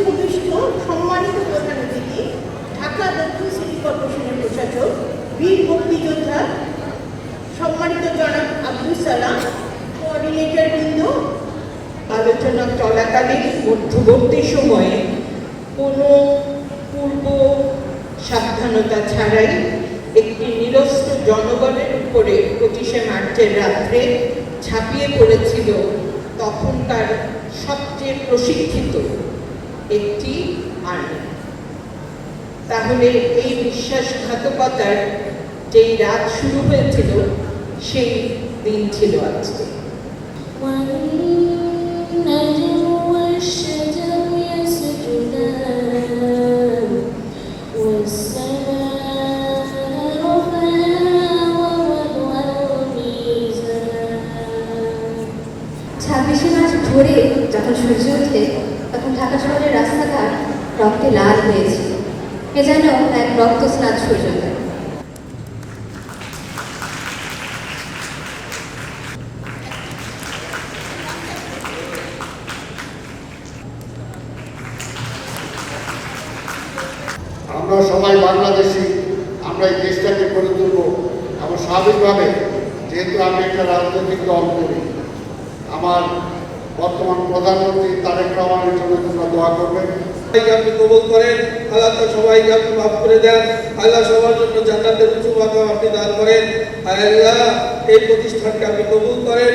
উপবিষ্ট সম্মানিত প্রধান অতিথি ঢাকা দক্ষিণ সিটি কর্পোরেশনের প্রশাসক বীর মুক্তিযোদ্ধা সম্মানিত জনাব আব্দুল সালাম, কোঅর্ডিনেটর বৃন্দ, আলোচনা চলাকালীন মধ্যবর্তী সময়ে কোনো পূর্ব সাবধানতা ছাড়াই একটি নিরস্ত্র জনগণের উপরে 25শে মার্চের রাত্রে ঝাঁপিয়ে পড়েছিল তখনকার সবচেয়ে প্রশিক্ষিত একটি আর্মি। তাহলে এই বিশ্বাসঘাতকতার যেই রাত শুরু হয়েছিল সেই দিন ছিল আজকে। ভোরে যখন সূর্য ওঠে তখন ঢাকা শহরের রাস্তাঘাট রক্তে লাল হয়েছিল। এ যেন এক রক্তস্নাত সূর্যোদয়। আমরা সবাই বাংলাদেশি, আমরা এই দেশটাকে গড়ে তুলব এবং স্বাভাবিকভাবে যেহেতু আমি একটা রাজনৈতিক দল করি, আমার বর্তমান প্রধানমন্ত্রী তারেক রহমানের জন্য তোমরা দোয়া করবেন। আপনি কবুল করেন, আল্লাহ তো সবাইকে আপনি মাফ করে দেন, আল্লাহ সবার জন্য জান্নাতের উঁচু মাকাম আপনি দান করেন, আল্লাহ এই প্রতিষ্ঠানকে আপনি কবুল করেন।